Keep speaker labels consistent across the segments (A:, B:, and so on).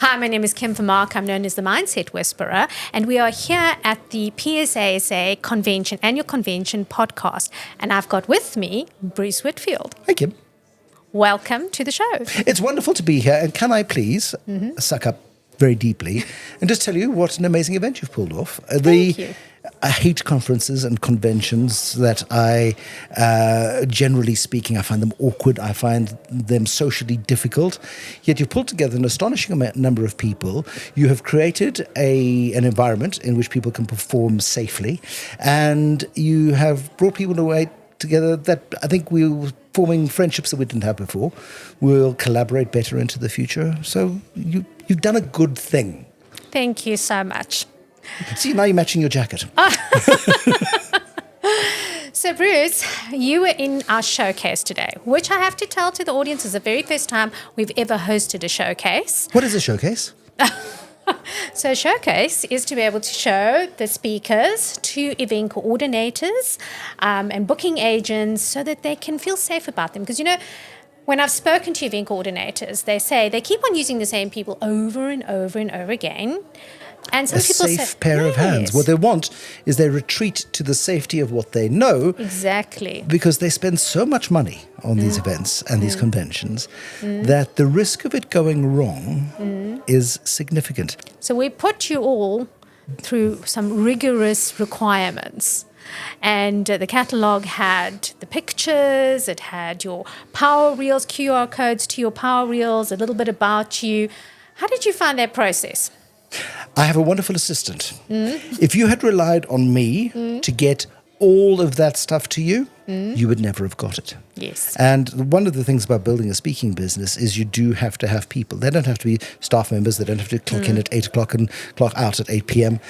A: Hi, my name is Kim Vermaak. I'm known as the Mindset Whisperer, and we are here at the PSASA Convention, Annual Convention podcast. And I've got with me Bruce Whitfield.
B: Hi, Kim.
A: Welcome to the show.
B: It's wonderful to be here. And can I please suck up very deeply and just tell you what an amazing event you've pulled off?
A: Thank you.
B: I hate conferences and conventions that generally speaking, I find them awkward. I find them socially difficult. Yet you've pulled together an astonishing number of people. You have created an environment in which people can perform safely. And you have brought people away together that I think we're forming friendships that we didn't have before. We'll collaborate better into the future. So you've done a good thing.
A: Thank you so much.
B: See, now you're matching your jacket.
A: So, Bruce, you were in our showcase today, which I have to tell to the audience is the very first time we've ever hosted a showcase.
B: What is a showcase?
A: So, showcase is to be able to show the speakers to event coordinators and booking agents so that they can feel safe about them. Because, when I've spoken to event coordinators, they say they keep on using the same people over and over and over again. And some people say,
B: safe pair of hands. What they want is they retreat to the safety of what they know.
A: Exactly.
B: Because they spend so much money on these events and these conventions that the risk of it going wrong is significant.
A: So we put you all through some rigorous requirements. And the catalogue had the pictures, it had your power reels, QR codes to your power reels, a little bit about you. How did you find that process?
B: I have a wonderful assistant. If you had relied on me to get all of that stuff to you, you would never have got it.
A: Yes.
B: And one of the things about building a speaking business is you do have to have people. They don't have to be staff members. They don't have to clock in at 8 o'clock and clock out at 8 p.m.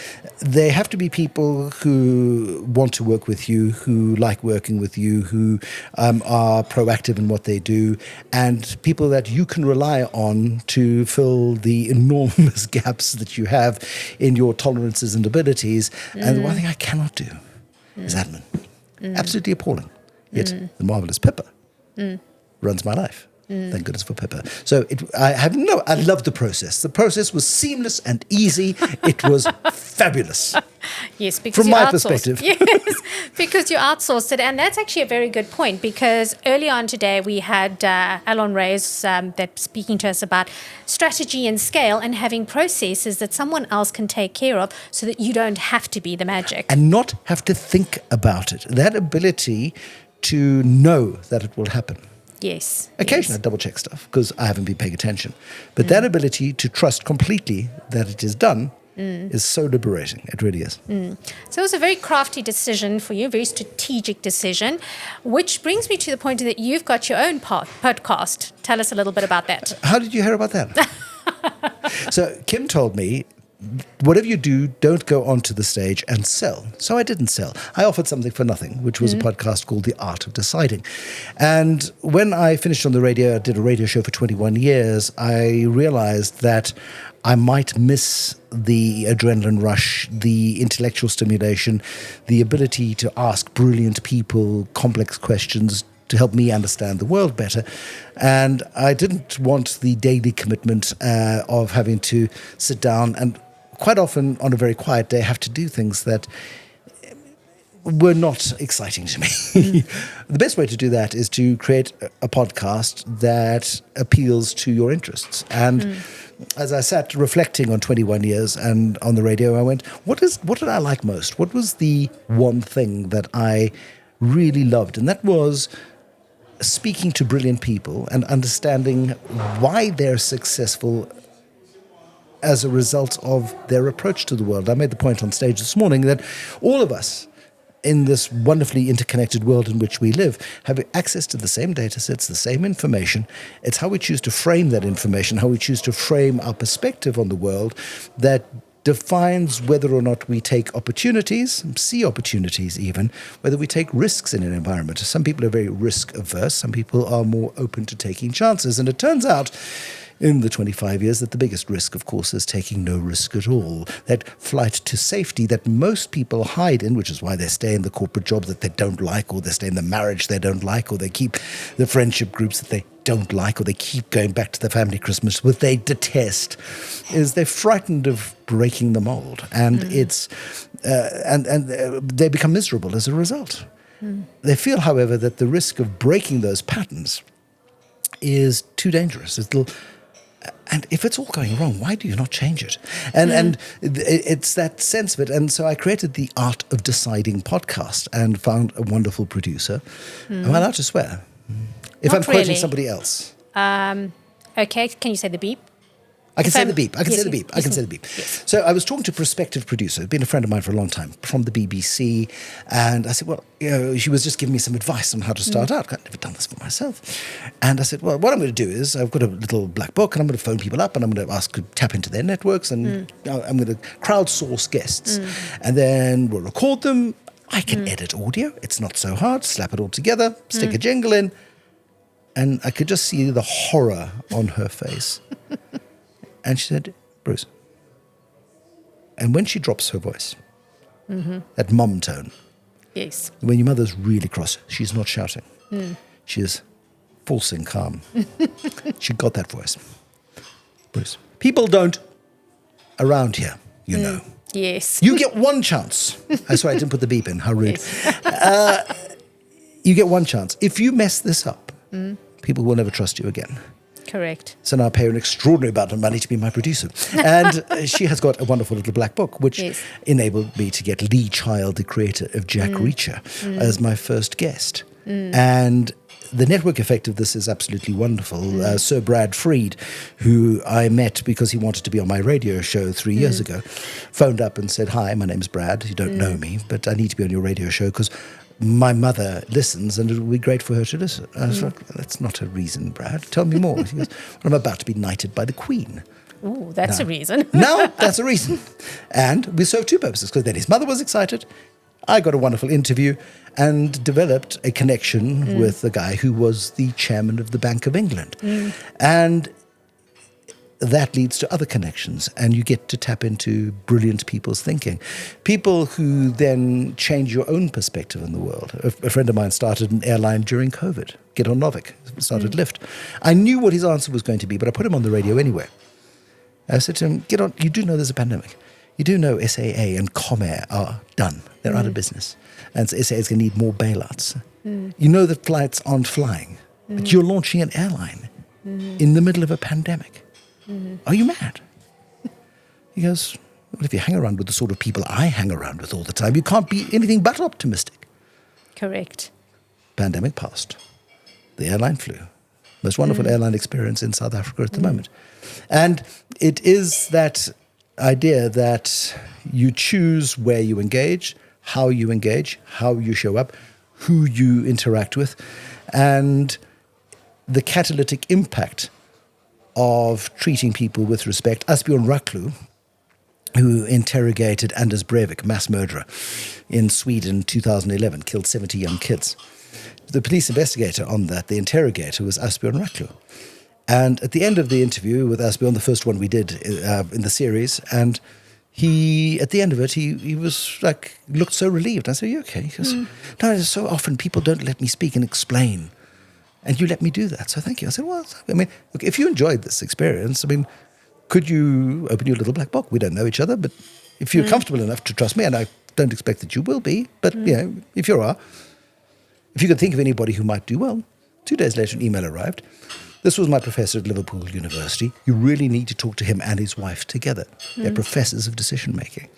B: They have to be people who want to work with you, who like working with you, who are proactive in what they do, and people that you can rely on to fill the enormous gaps that you have in your tolerances and abilities. And the one thing I cannot do is admin. Absolutely appalling. Yet the marvelous Pippa runs my life. Thank goodness for Pippa. So I love the process. The process was seamless and easy. It was fabulous.
A: Yes, because
B: from my perspective.
A: Yes, because you outsourced it. And that's actually a very good point, because early on today we had Alon Reyes that speaking to us about strategy and scale and having processes that someone else can take care of so that you don't have to be the magic.
B: And not have to think about it. That ability to know that it will happen.
A: Yes.
B: Occasionally I double check stuff because I haven't been paying attention. But that ability to trust completely that it is done is so liberating. It really is.
A: So it was a very crafty decision for you, a very strategic decision, which brings me to the point that you've got your own podcast. Tell us a little bit about that.
B: How did you hear about that? So Kim told me, whatever you do, don't go onto the stage and sell. So I didn't sell. I offered something for nothing, which was a podcast called The Art of Deciding. And when I finished on the radio, I did a radio show for 21 years, I realized that I might miss the adrenaline rush, the intellectual stimulation, the ability to ask brilliant people complex questions to help me understand the world better. And I didn't want the daily commitment of having to sit down and quite often on a very quiet day have to do things that were not exciting to me. The best way to do that is to create a podcast that appeals to your interests. And as I sat reflecting on 21 years and on the radio, I went, what did I like most? What was the one thing that I really loved? And that was speaking to brilliant people and understanding why they're successful as a result of their approach to the world. I made the point on stage this morning that all of us in this wonderfully interconnected world in which we live have access to the same data sets, the same information. It's how we choose to frame that information, how we choose to frame our perspective on the world that defines whether or not we take opportunities, see opportunities even, whether we take risks in an environment. Some people are very risk averse, some people are more open to taking chances. And it turns out in the 25 years that the biggest risk, of course, is taking no risk at all. That flight to safety that most people hide in, which is why they stay in the corporate jobs that they don't like, or they stay in the marriage they don't like, or they keep the friendship groups that they don't like, or they keep going back to the family Christmas, what they detest, is they're frightened of breaking the mold. And it's they become miserable as a result. They feel, however, that the risk of breaking those patterns is too dangerous. And if it's all going wrong, why do you not change it? And it's that sense of it. And so I created the Art of Deciding podcast and found a wonderful producer. Am I allowed to swear? If
A: Not
B: I'm quoting
A: really.
B: somebody else.
A: Okay, can you say the beep?
B: I can
A: If
B: say
A: I'm-
B: the beep. I can
A: yes,
B: say the
A: yes,
B: beep. I can
A: yes,
B: say the beep.
A: yes.
B: So I was talking to a prospective producer, been a friend of mine for a long time, from the BBC, and I said, well, she was just giving me some advice on how to start out. I've never done this for myself. And I said, well, what I'm going to do is I've got a little black book, and I'm going to phone people up, and I'm going to ask to tap into their networks, and I'm going to crowdsource guests. And then we'll record them. I can edit audio. It's not so hard. Slap it all together, stick a jingle in, and I could just see the horror on her face. And she said, Bruce. And when she drops her voice, that mom tone,
A: Yes.
B: when your mother's really cross, she's not shouting. She is forcing calm. She got that voice. Bruce. People don't around here, you know.
A: Yes.
B: You get one chance. I'm sorry, I didn't put the beep in. How rude. You get one chance. If you mess this up, people will never trust you again.
A: Correct.
B: So now I pay her an extraordinary amount of money to be my producer. And she has got a wonderful little black book, which
A: Yes.
B: enabled me to get Lee Child, the creator of Jack Reacher, as my first guest. And the network effect of this is absolutely wonderful. Sir Brad Freed, who I met because he wanted to be on my radio show 3 years ago, phoned up and said, hi, my name's Brad. You don't know me, but I need to be on your radio show because my mother listens and it would be great for her to listen. I was like, that's not a reason, Brad. Tell me more. He goes, well, I'm about to be knighted by the Queen.
A: Ooh, that's a reason.
B: No, that's a reason. And we served two purposes, because then his mother was excited, I got a wonderful interview and developed a connection with the guy who was the chairman of the Bank of England. And that leads to other connections, and you get to tap into brilliant people's thinking. People who then change your own perspective in the world. A friend of mine started an airline during COVID, Get on Novik, started Lyft. I knew what his answer was going to be, but I put him on the radio anyway. I said to him, get on, you do know there's a pandemic. You do know SAA and Comair are done. They're out of business. And SAA is going to need more bailouts. You know that flights aren't flying, but you're launching an airline in the middle of a pandemic. Are you mad? He goes, well, if you hang around with the sort of people I hang around with all the time, you can't be anything but optimistic.
A: Correct.
B: Pandemic passed. The airline flew. Most wonderful airline experience in South Africa at the moment. And it is that idea that you choose where you engage, how you show up, who you interact with, and the catalytic impact of treating people with respect. Asbjørn Raklu, who interrogated Anders Breivik, mass murderer, in Sweden 2011, killed 70 young kids. The police investigator on that, the interrogator, was Asbjørn Raklu. And at the end of the interview with Asbjørn, the first one we did in the series, and he, at the end of it, he was like, looked so relieved. I said, are you okay? He goes, no, so often people don't let me speak and explain. And you let me do that, so thank you. I said, well, I mean, look, if you enjoyed this experience, I mean, could you open your little black book? We don't know each other, but if you're comfortable enough to trust me, and I don't expect that you will be, but, you know, if you are, if you could think of anybody who might do well. 2 days later, an email arrived. This was my professor at Liverpool University. You really need to talk to him and his wife together. They're professors of decision-making.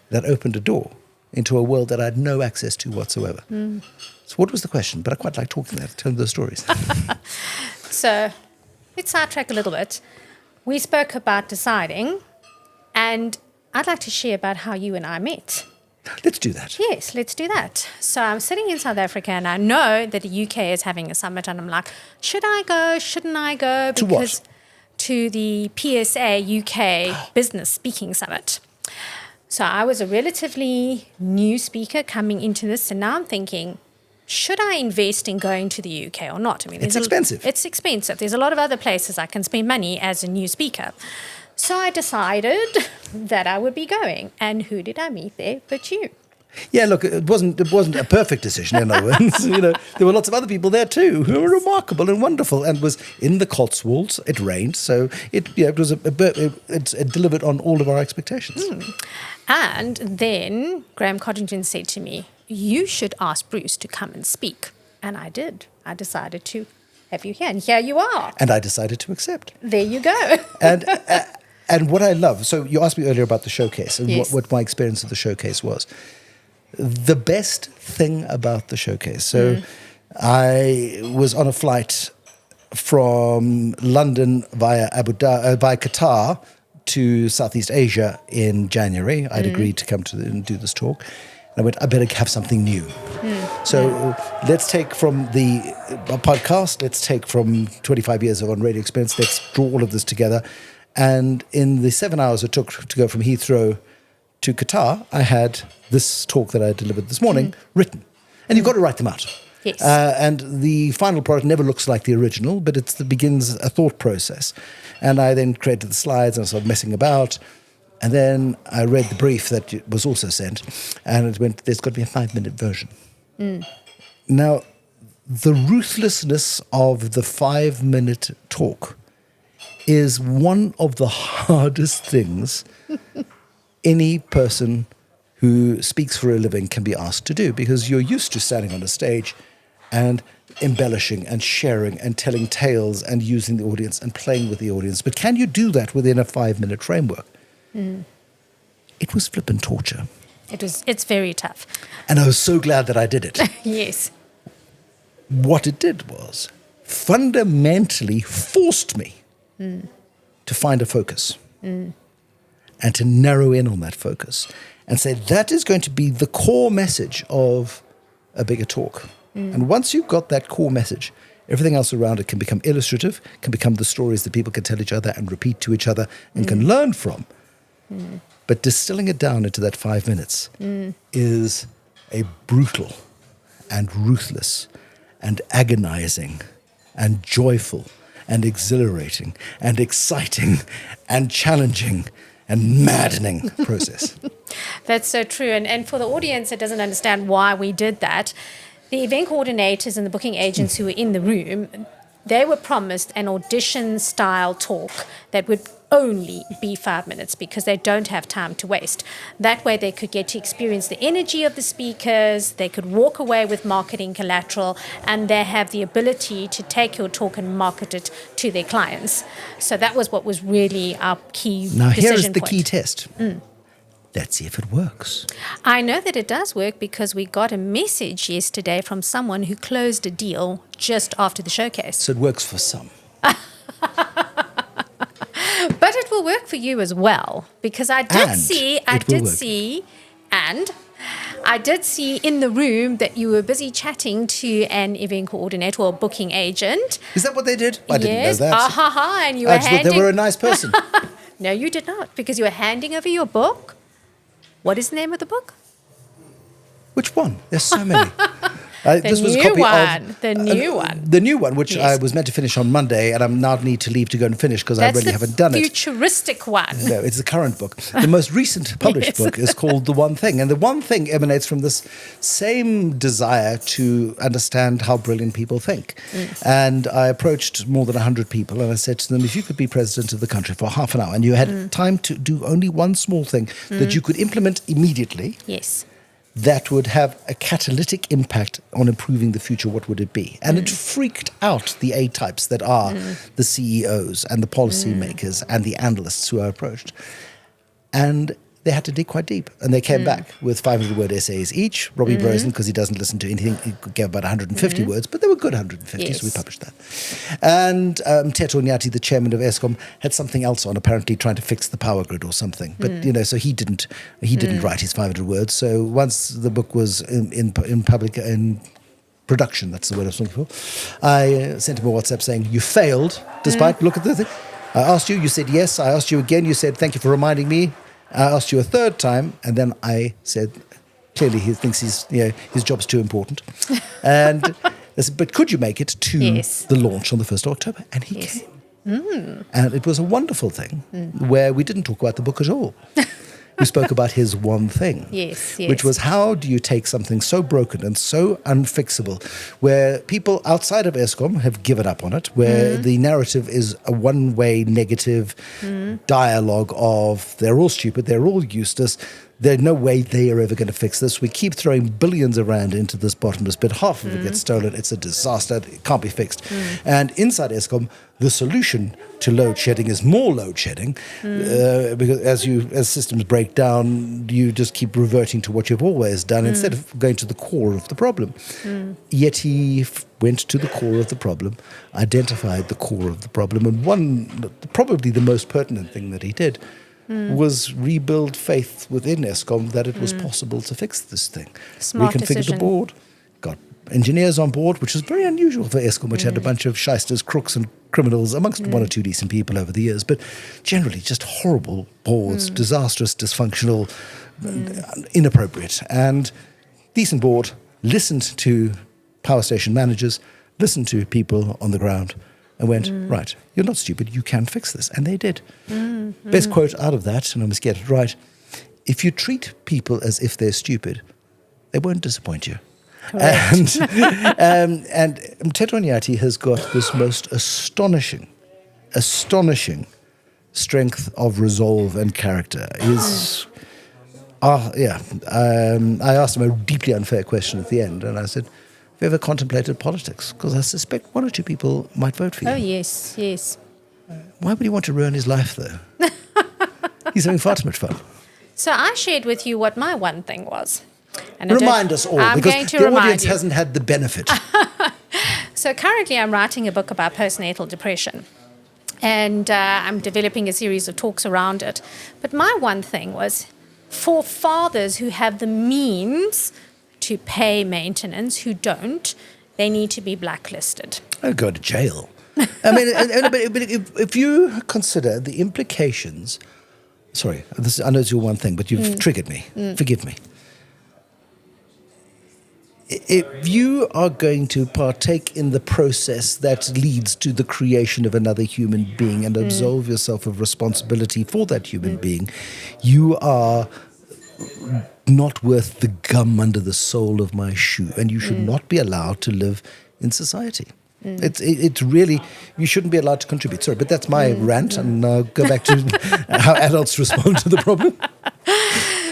B: That opened a door into a world that I had no access to whatsoever. So what was the question? But I quite like talking there, telling those stories.
A: So let's sidetrack a little bit. We spoke about deciding, and I'd like to share about how you and I met.
B: Let's do that.
A: Yes, let's do that. So I'm sitting in South Africa, and I know that the UK is having a summit, and I'm like, should I go? Shouldn't I go?
B: To what?
A: To the PSA UK Business Speaking Summit. So I was a relatively new speaker coming into this, and now I'm thinking, should I invest in going to the UK or not? I mean,
B: It's expensive.
A: It's expensive. There's a lot of other places I can spend money as a new speaker. So I decided that I would be going. And who did I meet there but you?
B: Yeah, look, it wasn't a perfect decision, in other words. There were lots of other people there too who were remarkable and wonderful, and was in the Cotswolds. It rained, so it delivered on all of our expectations.
A: And then Graham Coddington said to me, you should ask Bruce to come and speak. And I did. I decided to have you here, and here you are.
B: And I decided to accept.
A: There you go.
B: And what I love, so you asked me earlier about the showcase and
A: Yes.
B: what my experience of the showcase was. The best thing about the showcase. So I was on a flight from London via Qatar to Southeast Asia in January. I'd agreed to come and do this talk. And I went, I better have something new. So let's take from the podcast, let's take from 25 years of on-radio experience, let's draw all of this together. And in the 7 hours it took to go from Heathrow to Qatar, I had this talk that I delivered this morning written. And you've got to write them out.
A: Yes.
B: And the final product never looks like the original, but it begins a thought process. And I then created the slides and I started messing about. And then I read the brief that was also sent, and it went, there's got to be a 5-minute version. Now, the ruthlessness of the 5-minute talk is one of the hardest things any person who speaks for a living can be asked to do, because you're used to standing on a stage and embellishing and sharing and telling tales and using the audience and playing with the audience. But can you do that within a 5-minute framework? It was flippant torture.
A: It's very tough.
B: And I was so glad that I did it.
A: Yes.
B: What it did was fundamentally forced me to find a focus and to narrow in on that focus and say that is going to be the core message of a bigger talk. And once you've got that core message, everything else around it can become illustrative, can become the stories that people can tell each other and repeat to each other and can learn from. But distilling it down into that 5 minutes is a brutal and ruthless and agonizing and joyful and exhilarating and exciting and challenging and maddening process.
A: That's so true. And for the audience that doesn't understand why we did that, the event coordinators and the booking agents who were in the room, they were promised an audition-style talk that would only be 5 minutes because they don't have time to waste. That way they could get to experience the energy of the speakers, they could walk away with marketing collateral, and they have the ability to take your talk and market it to their clients. So that was what was really our key decision point.
B: Now here is the key test. Let's see if it works.
A: I know that it does work because we got a message yesterday from someone who closed a deal just after the showcase.
B: So it works for some.
A: But it will work for you as well, because I did see in the room that you were busy chatting to an event coordinator or booking agent.
B: Is that what they did? I didn't know that.
A: And you were
B: I just thought they were a nice person.
A: No, you did not, because you were handing over your book. What is the name of the book?
B: Which one? There's so many.
A: The new one,
B: which
A: yes.
B: I was meant to finish on Monday, and I now need to leave to go and finish because I really haven't done it.
A: That's the futuristic one.
B: No, it's the current book. The most recent published book is called The One Thing. And The One Thing emanates from this same desire to understand how brilliant people think. And I approached more than 100 people, and I said to them, if you could be president of the country for half an hour, and you had time to do only one small thing that you could implement immediately,
A: yes,
B: that would have a catalytic impact on improving the future, what would it be? And it freaked out the A-types that are the CEOs and the policymakers and the analysts who are approached. And they had to dig quite deep. And they came back with 500-word essays each. Robbie Brosen, because he doesn't listen to anything, he gave about 150 words, but they were good 150, so we published that. And Teto Nyati, the chairman of Eskom, had something else on, apparently trying to fix the power grid or something. But, so he didn't write his 500 words. So once the book was in production, that's the word I was looking for, I sent him a WhatsApp saying, you failed, despite, look at the thing. I asked you said yes. I asked you again, you said, thank you for reminding me. I asked you a third time, and then I said, Clearly, he thinks his job's too important. And I said, but could you make it to the launch on the 1st of October? And he came. And it was a wonderful thing where we didn't talk about the book at all. We spoke about his one thing, which was how do you take something so broken and so unfixable, where people outside of Eskom have given up on it, where the narrative is a one-way negative dialogue of they're all stupid, they're all useless, there's no way they are ever going to fix this. We keep throwing billions of rand into this bottomless pit. Half of it gets stolen. It's a disaster. It can't be fixed. And inside Eskom, the solution to load shedding is more load shedding, because as systems break down, you just keep reverting to what you've always done instead of going to the core of the problem. Yet he went to the core of the problem, identified the core of the problem, and probably the most pertinent thing that he did was rebuild faith within Eskom that it was possible to fix this thing.
A: Smart
B: Reconfigured
A: decision.
B: the board, got engineers on board, which was very unusual for Eskom, which had a bunch of shysters, crooks and criminals, amongst one or two decent people over the years, but generally just horrible boards, disastrous, dysfunctional, inappropriate. And decent board listened to power station managers, listened to people on the ground, and went, right, you're not stupid, you can fix this. And they did. Best quote out of that, and I must get it right, if you treat people as if they're stupid, they won't disappoint you. And Mthethwa Nyati has got this most astonishing strength of resolve and character. I asked him a deeply unfair question at the end, and I said, have you ever contemplated politics? Because I suspect one or two people might vote for you.
A: Oh, yes.
B: Why would he want to ruin his life, though? He's having far too much fun.
A: So I shared with you what my one thing was. And
B: Remind us all, because the audience hasn't had the benefit.
A: So currently I'm writing a book about postnatal depression. And I'm developing a series of talks around it. But my one thing was for fathers who have the means to pay maintenance, who don't, they need to be blacklisted.
B: Oh, go to jail. I mean, but if you consider the implications, sorry, I know it's your one thing, but you've triggered me. Forgive me. If you are going to partake in the process that leads to the creation of another human being and absolve yourself of responsibility for that human being, you are not worth the gum under the sole of my shoe, and you should not be allowed to live in society. It's really, you shouldn't be allowed to contribute. Sorry, but that's my rant, and I'll go back to how adults respond to the problem.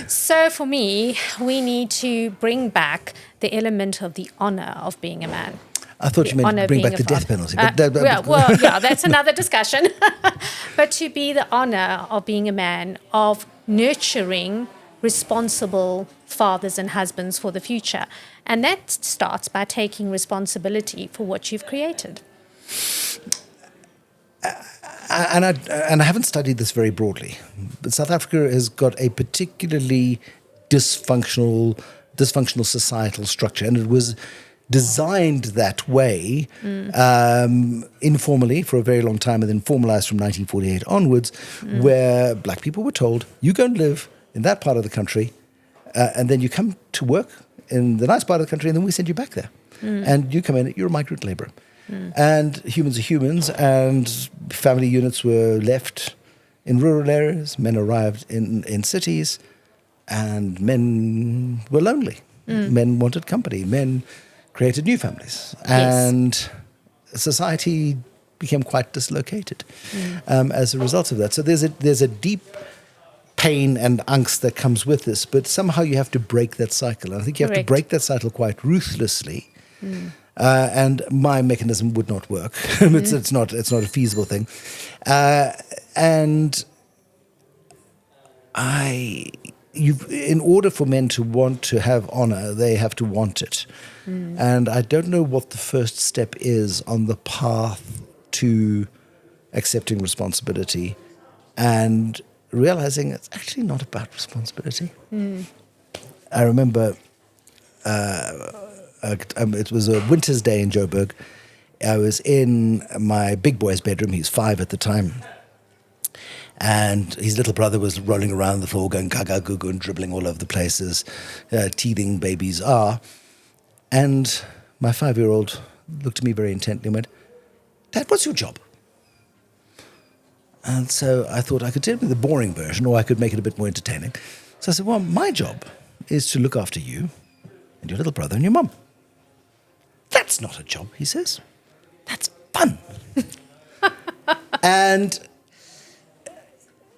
A: So for me, we need to bring back the element of the honor of being a man.
B: I thought you meant bring back the death penalty.
A: That's another discussion. But to be the honor of being a man, of nurturing responsible fathers and husbands for the future. And that starts by taking responsibility for what you've created.
B: And I haven't studied this very broadly, but South Africa has got a particularly dysfunctional societal structure, and it was designed that way informally for a very long time, and then formalized from 1948 onwards, where black people were told, you go and live in that part of the country, and then you come to work in the nice part of the country, and then we send you back there. And you come in, you're a migrant laborer. And humans are humans, and family units were left in rural areas, men arrived in cities, and men were lonely. Men wanted company. Men created new families. And society became quite dislocated as a result of that. So there's a deep pain and angst that comes with this, but somehow you have to break that cycle. And I think you have to break that cycle quite ruthlessly. And my mechanism would not work. It's not a feasible thing. In order for men to want to have honor, they have to want it. And I don't know what the first step is on the path to accepting responsibility and realizing it's actually not about responsibility. I remember it was a winter's day in Joburg. I was in my big boy's bedroom. He's 5 at the time. And his little brother was rolling around the floor, going gaga goo goo and dribbling all over the place as teething babies are. And my 5-year-old looked at me very intently and went, "Dad, what's your job?" And so I thought I could tell you the boring version, or I could make it a bit more entertaining. So I said, "Well, my job is to look after you and your little brother and your mum." "That's not a job," he says. "That's fun." And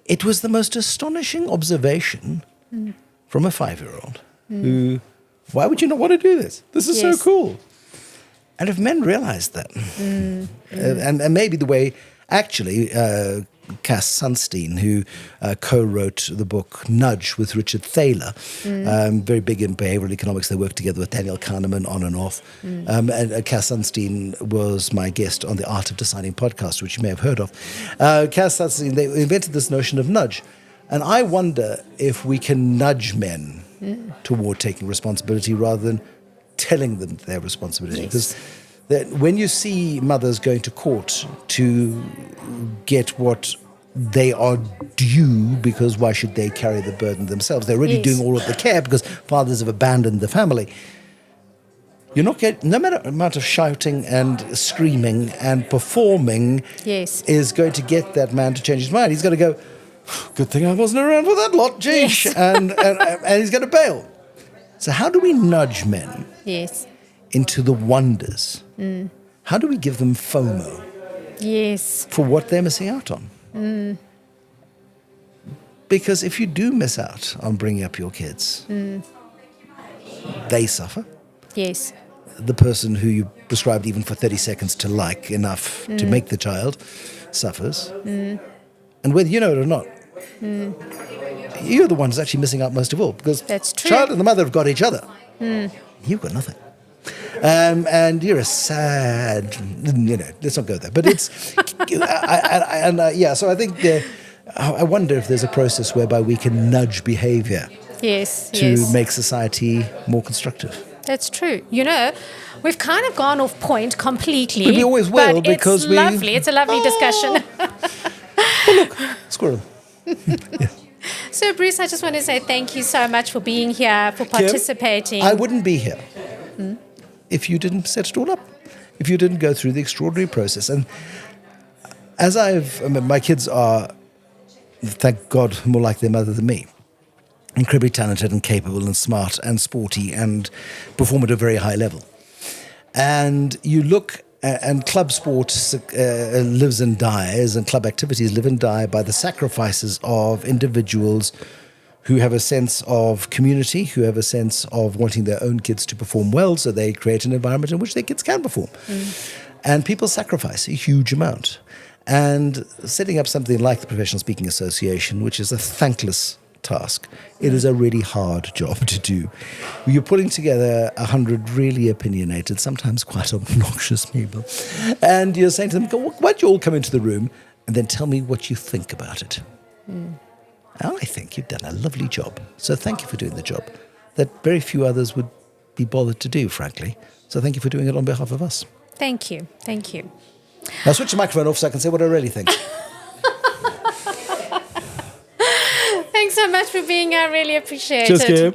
B: it was the most astonishing observation from a 5-year-old who, why would you not want to do this? This is so cool. And if men realized that, and maybe the way, actually, Cass Sunstein, who co-wrote the book Nudge with Richard Thaler, very big in behavioral economics. They worked together with Daniel Kahneman on and off. And Cass Sunstein was my guest on the Art of Deciding podcast, which you may have heard of. Cass Sunstein, they invented this notion of nudge. And I wonder if we can nudge men toward taking responsibility rather than telling them their responsibility. Because that when you see mothers going to court to get what they are due, because why should they carry the burden themselves? They're already doing all of the care because fathers have abandoned the family. You're not getting, no matter amount of shouting and screaming and performing is going to get that man to change his mind. He's got to go, "Good thing I wasn't around for that lot, geez." And he's going to bail. So how do we nudge men into the wonders? How do we give them FOMO for what they're missing out on? Because if you do miss out on bringing up your kids, they suffer. The person who you prescribed even for 30 seconds to like enough to make the child suffers. And whether you know it or not, you're the one who's actually missing out most of all, because the child and the mother have got each other. You've got nothing. And you're a sad, let's not go there. But it's, so I think I wonder if there's a process whereby we can nudge behavior to make society more constructive.
A: That's true. We've kind of gone off point completely.
B: But we always will,
A: but
B: because
A: it's lovely. It's a lovely discussion.
B: Oh, look, squirrel.
A: So, Bruce, I just want to say thank you so much for being here, for participating.
B: Kim, I wouldn't be here if you didn't set it all up, if you didn't go through the extraordinary process. And as my kids are, thank God, more like their mother than me. Incredibly talented and capable and smart and sporty and perform at a very high level. And you look, and club sport lives and dies, and club activities live and die by the sacrifices of individuals who have a sense of community, who have a sense of wanting their own kids to perform well, so they create an environment in which their kids can perform. And people sacrifice a huge amount. And setting up something like the Professional Speaking Association, which is a thankless task, it is a really hard job to do. You're putting together 100 really opinionated, sometimes quite obnoxious people, and you're saying to them, "Why don't you all come into the room and then tell me what you think about it?" And I think you've done a lovely job. So thank you for doing the job that very few others would be bothered to do, frankly. So thank you for doing it on behalf of us.
A: Thank you. Thank you.
B: Now switch the microphone off so I can say what I really think.
A: Thanks so much for being here. I really appreciate it.
B: Cheers, Kim.